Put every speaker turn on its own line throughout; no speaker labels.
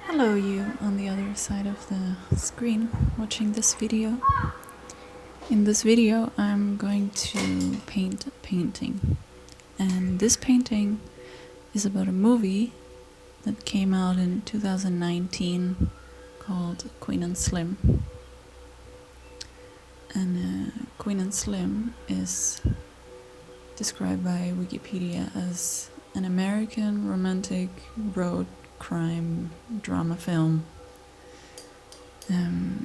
Hello, you on the other side of the screen watching this video. In this video, I'm going to paint a painting. And this painting is about a movie that came out in 2019 called Queen and Slim. And Queen and Slim is described by Wikipedia as an American romantic road crime drama film.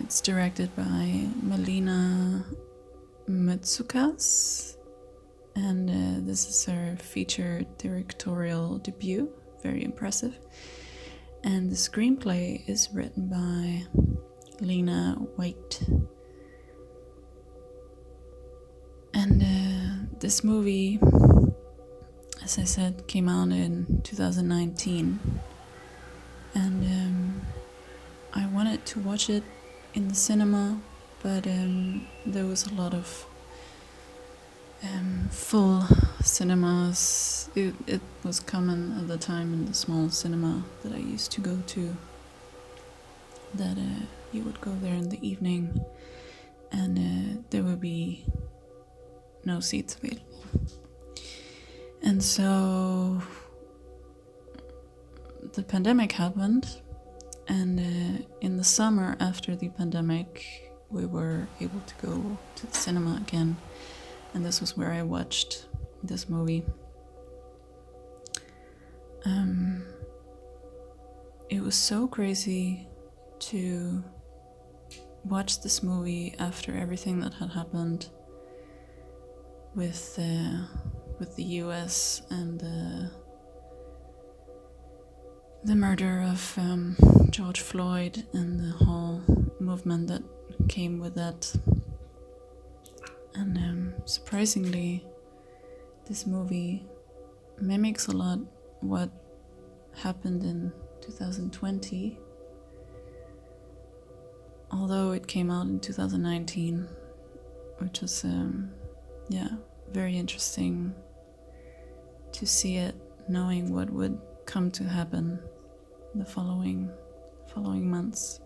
It's directed by Melina Metsoukas, and this is her feature directorial debut. Very impressive. And the screenplay is written by Lena White. And this movie, as I said, came out in 2019. And I wanted to watch it in the cinema, but there was a lot of full cinemas. It was common at the time in the small cinema that I used to go to, that you would go there in the evening and there would be no seats available. And so the pandemic happened, and in the summer after the pandemic we were able to go to the cinema again, and this was where I watched this movie. It was so crazy to watch this movie after everything that had happened with the US and the murder of George Floyd and the whole movement that came with that. And surprisingly, this movie mimics a lot what happened in 2020, although it came out in 2019, which was very interesting to see it, knowing what would come to happen the following months.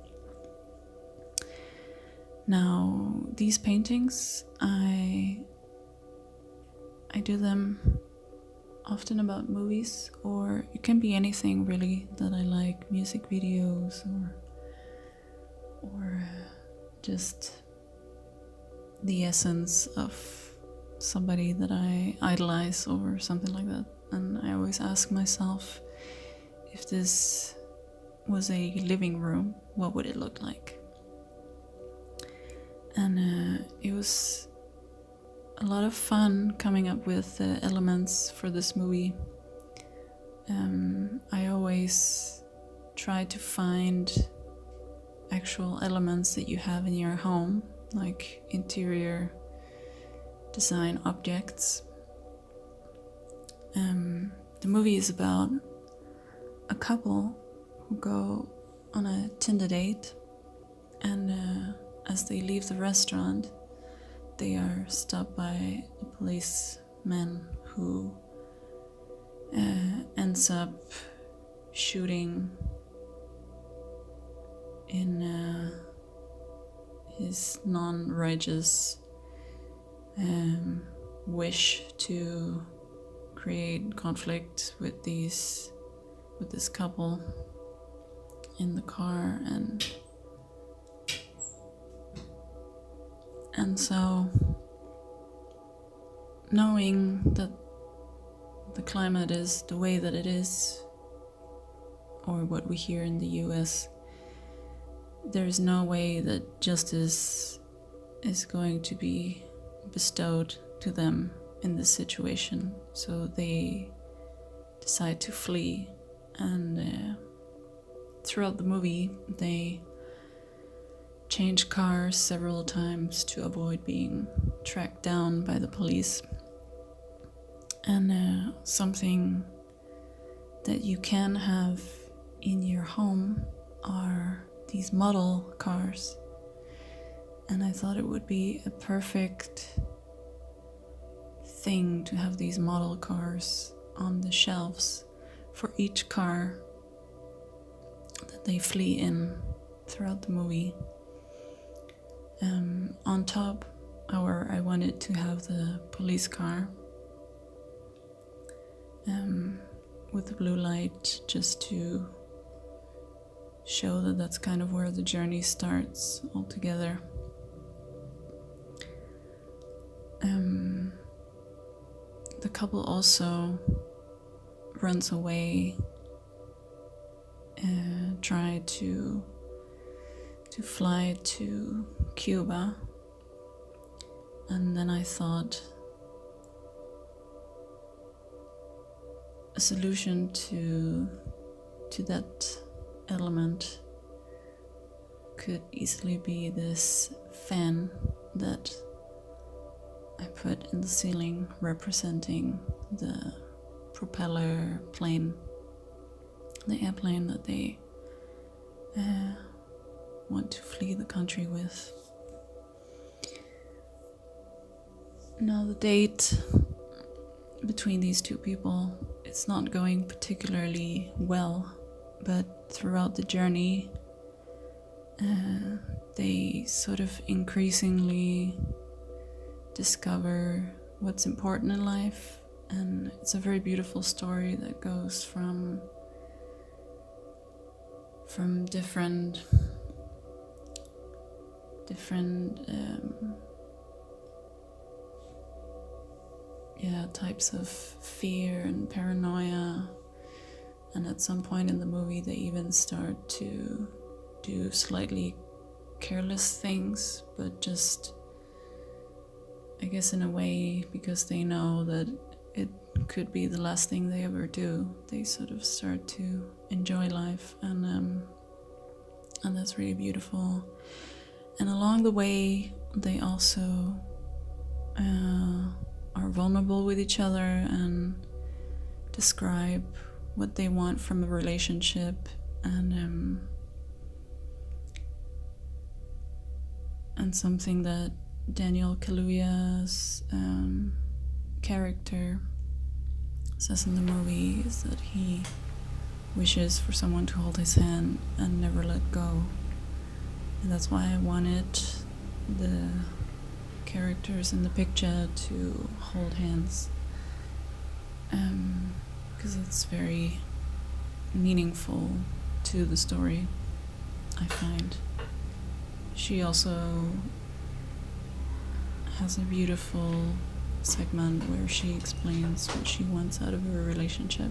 Now, these paintings, I do them often about movies, or it can be anything really that I like, music videos or just the essence of somebody that I idolize or something like that. And I always ask myself, if this was a living room, what would it look like? And it was a lot of fun coming up with elements for this movie. I always try to find actual elements that you have in your home, like interior design objects. The movie is about a couple who go on a Tinder date, and as they leave the restaurant, they are stopped by a policeman who ends up shooting in his non-righteous wish to create conflict with this couple in the car, and so knowing that the climate is the way that it is, or what we hear in the US, there's no way that justice is going to be bestowed to them in this situation. So they decide to flee, and throughout the movie they change cars several times to avoid being tracked down by the police. And something that you can have in your home are these model cars, and I thought it would be a perfect thing to have these model cars on the shelves for each car that they flee in throughout the movie. On top, I wanted to have the police car with the blue light, just to show that that's kind of where the journey starts altogether. The couple also runs away, try to fly to Cuba, and then I thought a solution to that element could easily be this fan that I put in the ceiling, representing the propeller plane, the airplane that they want to flee the country with. Now the date between these two people, it's not going particularly well, but throughout the journey they sort of increasingly discover what's important in life, and it's a very beautiful story that goes from different types of fear and paranoia, and at some point in the movie they even start to do slightly careless things, but just, I guess, in a way, because they know that it could be the last thing they ever do, they sort of start to enjoy life, and that's really beautiful. And along the way they also are vulnerable with each other and describe what they want from a relationship, and something that Daniel Kaluuya's character says in the movie is that he wishes for someone to hold his hand and never let go. And that's why I wanted the characters in the picture to hold hands, because it's very meaningful to the story, I find. She also has a beautiful segment where she explains what she wants out of her relationship.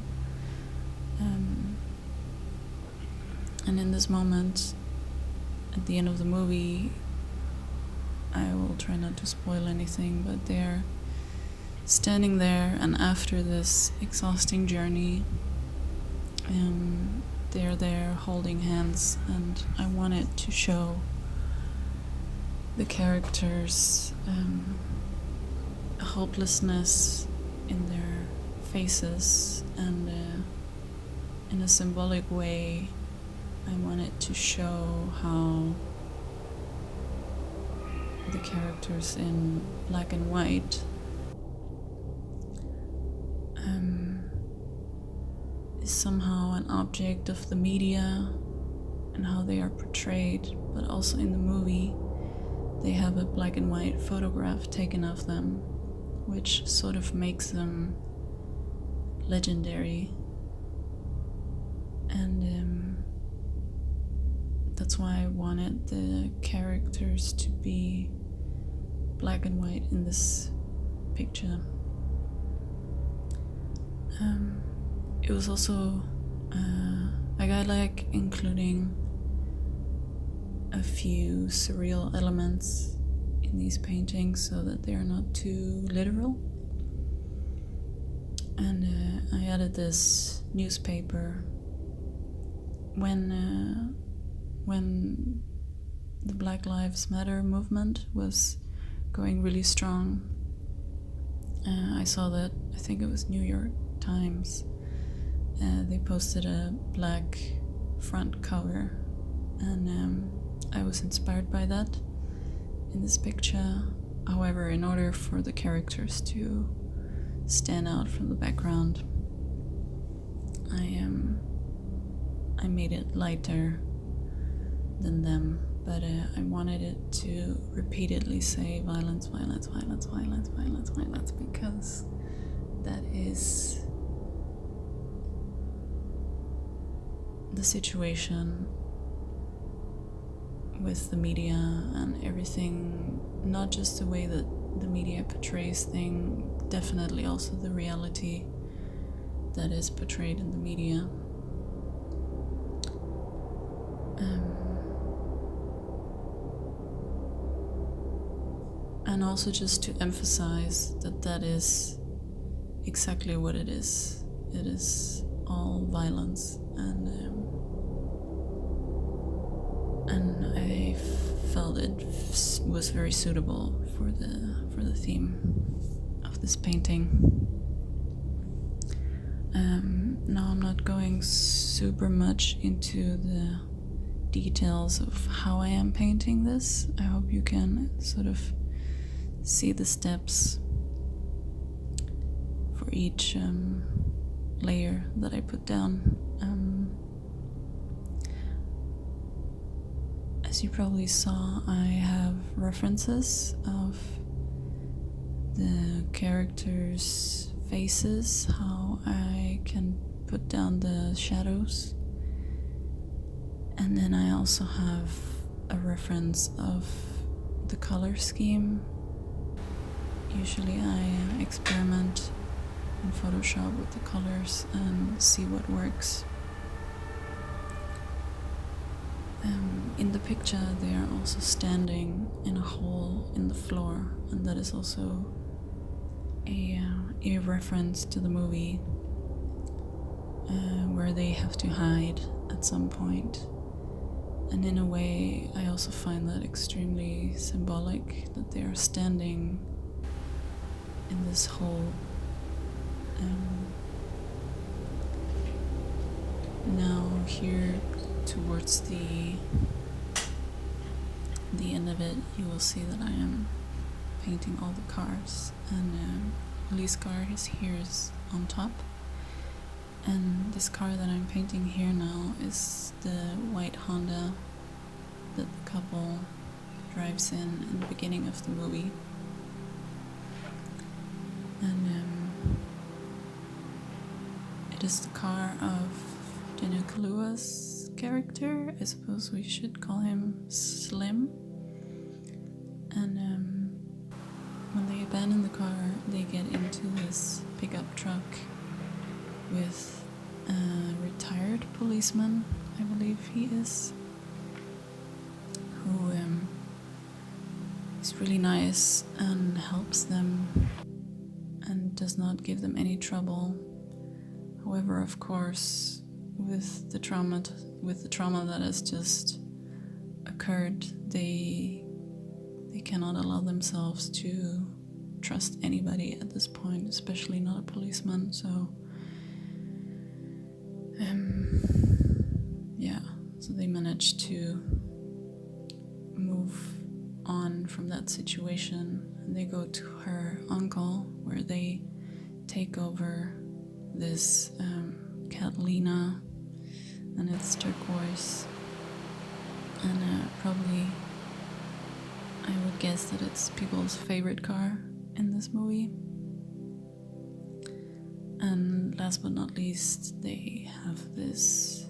And in this moment, at the end of the movie, I will try not to spoil anything, but they're standing there, and after this exhausting journey, they're there holding hands, and I wanted to show the characters hopelessness in their faces, and in a symbolic way I wanted to show how the characters in black and white is somehow an object of the media and how they are portrayed, but also in the movie they have a black and white photograph taken of them, which sort of makes them legendary. And that's why I wanted the characters to be black and white in this picture. It was also I like including a few surreal elements in these paintings so that they are not too literal. And I added this newspaper when the Black Lives Matter movement was going really strong. I saw that, I think it was New York Times, they posted a black front cover, and I was inspired by that in this picture. However, in order for the characters to stand out from the background, I made it lighter than them, but I wanted it to repeatedly say violence, violence, violence, violence, violence, violence, because that is the situation with the media and everything, not just the way that the media portrays things, definitely also the reality that is portrayed in the media. And also just to emphasize that that is exactly what it is. It is all violence, and I felt it was very suitable for the theme of this painting. Now I'm not going super much into the details of how I am painting this. I hope you can sort of see the steps for each layer that I put down. As you probably saw, I have references of the characters' faces, how I can put down the shadows. And then I also have a reference of the color scheme. Usually I experiment in Photoshop with the colors and see what works. In the picture they are also standing in a hole in the floor, and that is also a reference to the movie where they have to hide at some point. And in a way I also find that extremely symbolic, that they are standing in this hole. Now here towards the end of it, you will see that I am painting all the cars, and police car is here is on top, and this car that I'm painting here now is the white Honda that the couple drives in the beginning of the movie. And it is the car of Daniel Kaluuya's character. I suppose we should call him Slim. And when they abandon the car, they get into this pickup truck with a retired policeman, I believe he is, who is really nice and helps them and does not give them any trouble. However, of course, with the trauma that has just occurred, they cannot allow themselves to trust anybody at this point, especially not a policeman. So so they manage to move on from that situation, and they go to her uncle, where they take over this Catalina, and it's turquoise, and probably I would guess that it's people's favorite car in this movie. And last but not least, they have this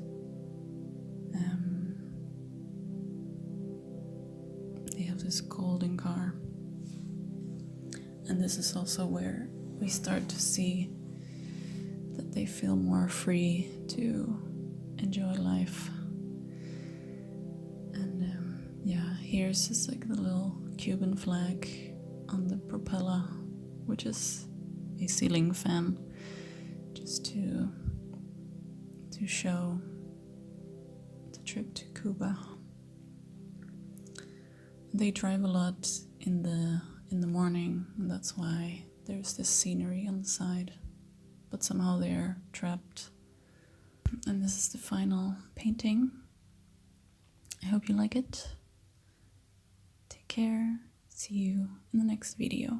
golden car, and this is also where we start to see that they feel more free to enjoy life. And here's just like the little Cuban flag on the propeller, which is a ceiling fan, just to show the trip to Cuba. They drive a lot in the morning, and that's why there's this scenery on the side, but somehow they're trapped. And this is the final painting. I hope you like it. Take care. See you in the next video.